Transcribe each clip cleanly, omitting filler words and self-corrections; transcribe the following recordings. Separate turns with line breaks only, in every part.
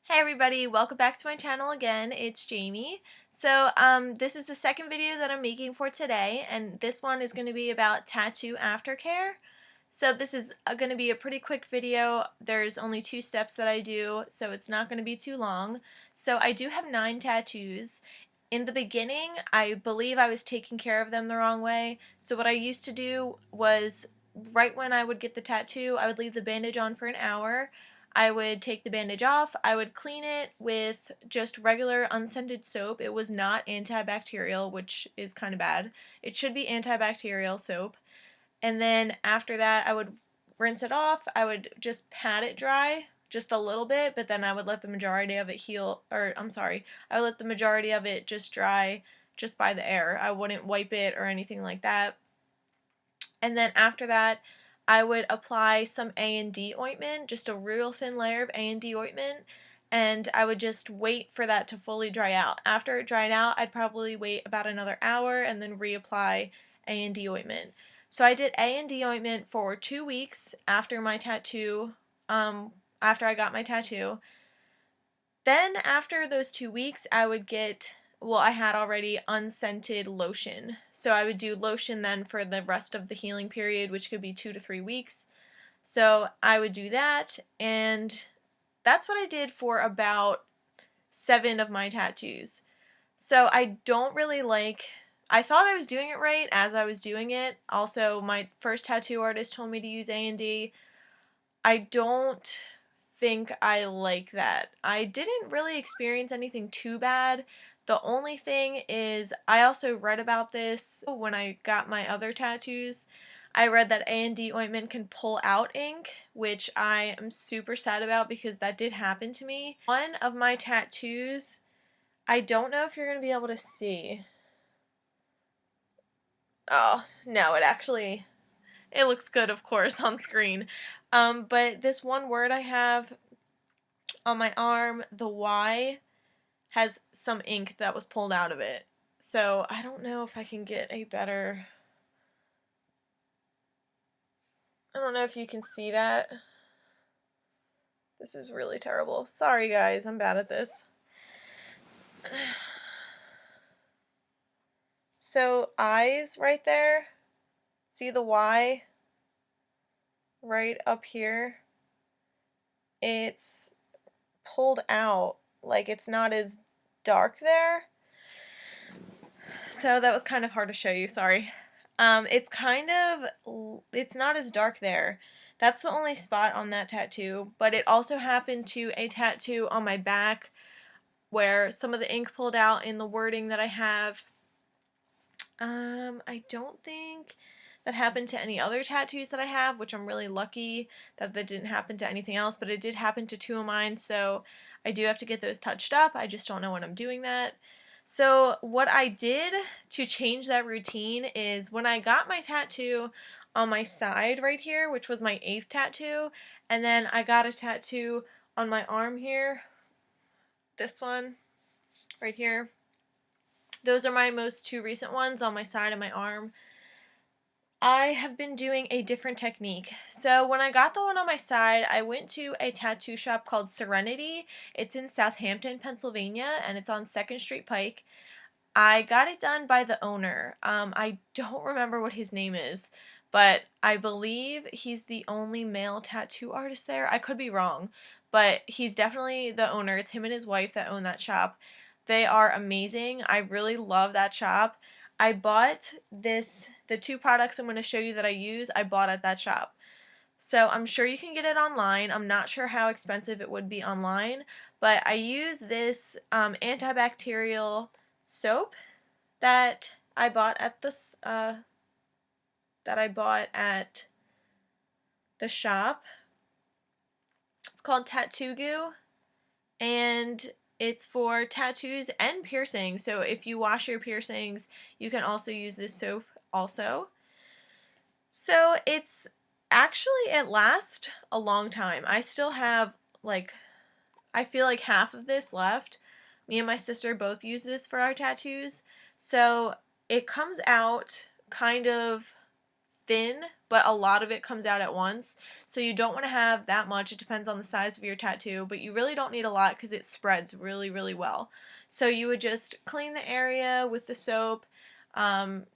Hey everybody, welcome back to my channel again. It's Jamie. So this is the second video that I'm making for today, and this one is going to be about tattoo aftercare. So this is going to be a pretty quick video. There's only 2 steps that I do, so it's not going to be too long. So I do have 9 tattoos. In the beginning, I believe I was taking care of them the wrong way. So what I used to do was, right when I would get the tattoo, I would leave the bandage on for an hour. I would take the bandage off, I would clean it with just regular unscented soap. It was not antibacterial, which is kind of bad. It should be antibacterial soap. And then after that, I would rinse it off. I would just pat it dry, just a little bit, but then I would let the majority of it I would let the majority of it just dry just by the air. I wouldn't wipe it or anything like that. And then after that, I would apply some A&D ointment, just a real thin layer of A&D ointment, and I would just wait for that to fully dry out. After it dried out, I'd probably wait about another hour and then reapply A&D ointment. So I did A&D ointment for 2 weeks after my tattoo, after I got my tattoo. Then after those 2 weeks, I would get, well, I had already unscented lotion. So I would do lotion then for the rest of the healing period, which could be 2 to 3 weeks. So I would do that, and that's what I did for about 7 of my tattoos. So I don't really I thought I was doing it right as I was doing it. Also, my first tattoo artist told me to use A&D. I don't think I like that. I didn't really experience anything too bad. The only thing is, I also read about this when I got my other tattoos. I read that A&D ointment can pull out ink, which I am super sad about because that did happen to me. One of my tattoos, I don't know if you're going to be able to see. Oh, no, it looks good, of course, on screen. But this one word I have on my arm, the Y, has some ink that was pulled out of it. So I don't know if I can get a better... I don't know if you can see that. This is really terrible. Sorry guys, I'm bad at this. So eyes right there. See the Y right up here? It's pulled out. Like, it's not as dark there. So that was kind of hard to show you, sorry. It's not as dark there. That's the only spot on that tattoo, but it also happened to a tattoo on my back where some of the ink pulled out in the wording that I have. I don't think that happened to any other tattoos that I have, which I'm really lucky that didn't happen to anything else, but it did happen to 2 of mine, so I do have to get those touched up. I just don't know when I'm doing that. So what I did to change that routine is, when I got my tattoo on my side right here, which was my 8th tattoo, and then I got a tattoo on my arm here, this one right here. Those are my most 2 recent ones on my side of my arm. I have been doing a different technique. So when I got the one on my side, I went to a tattoo shop called Serenity. It's in Southampton, Pennsylvania, and it's on 2nd Street Pike. I got it done by the owner. I don't remember what his name is, but I believe he's the only male tattoo artist there. I could be wrong, but he's definitely the owner. It's him and his wife that own that shop. They are amazing. I really love that shop. I bought the 2 products I'm going to show you that I use, I bought at that shop. So I'm sure you can get it online. I'm not sure how expensive it would be online, but I use this antibacterial soap that I bought at the shop. It's called Tattoo Goo, and it's for tattoos and piercings. So if you wash your piercings, you can also use this soap also. So it lasts a long time. I still have, I feel like half of this left. Me and my sister both use this for our tattoos. So it comes out kind of thin but a lot of it comes out at once. So you don't want to have that much. It depends on the size of your tattoo, but you really don't need a lot because it spreads really, really well. So you would just clean the area with the soap.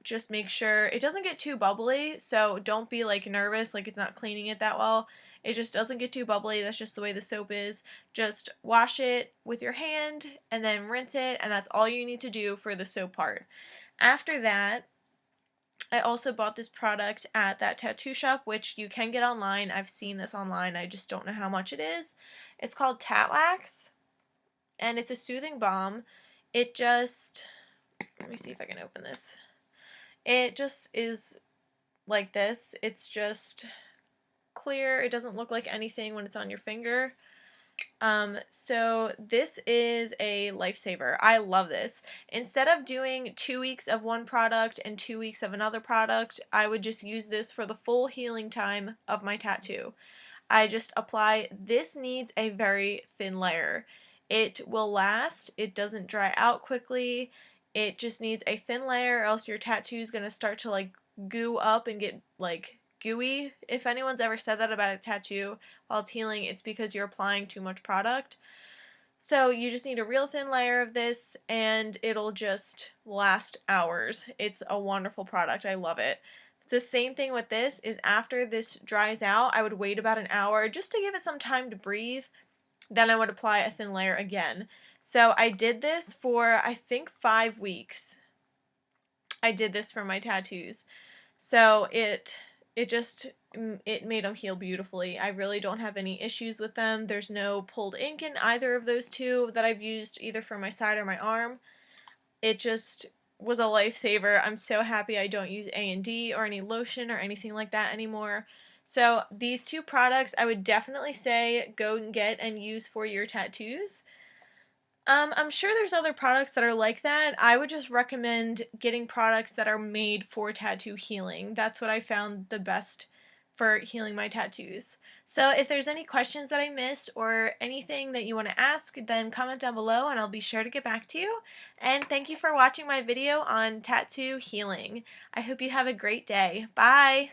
Just make sure it doesn't get too bubbly, so don't be like nervous like it's not cleaning it that well. It just doesn't get too bubbly. That's just the way the soap is. Just wash it with your hand and then rinse it, and that's all you need to do for the soap part. After that, I also bought this product at that tattoo shop, which you can get online. I've seen this online. I just don't know how much it is. It's called Tat Wax, and it's a soothing balm. It just, let me see if I can open this. It just is like this. It's just clear. It doesn't look like anything when it's on your finger. So this is a lifesaver. I love this. Instead of doing 2 weeks of one product and 2 weeks of another product, I would just use this for the full healing time of my tattoo. I just apply, this needs a very thin layer. It will last, it doesn't dry out quickly, it just needs a thin layer or else your tattoo is going to start to like goo up and get like gooey. If anyone's ever said that about a tattoo while it's healing, it's because you're applying too much product. So you just need a real thin layer of this and it'll just last hours. It's a wonderful product. I love it. The same thing with this is after this dries out, I would wait about an hour just to give it some time to breathe. Then I would apply a thin layer again. So I did this for, I think, 5 weeks. I did this for my tattoos. So it made them heal beautifully. I really don't have any issues with them. There's no pulled ink in either of those two that I've used either for my side or my arm. It just was a lifesaver. I'm so happy I don't use A&D or any lotion or anything like that anymore. So these two products I would definitely say go and get and use for your tattoos. I'm sure there's other products that are like that. I would just recommend getting products that are made for tattoo healing. That's what I found the best for healing my tattoos. So if there's any questions that I missed or anything that you want to ask, then comment down below and I'll be sure to get back to you. And thank you for watching my video on tattoo healing. I hope you have a great day. Bye!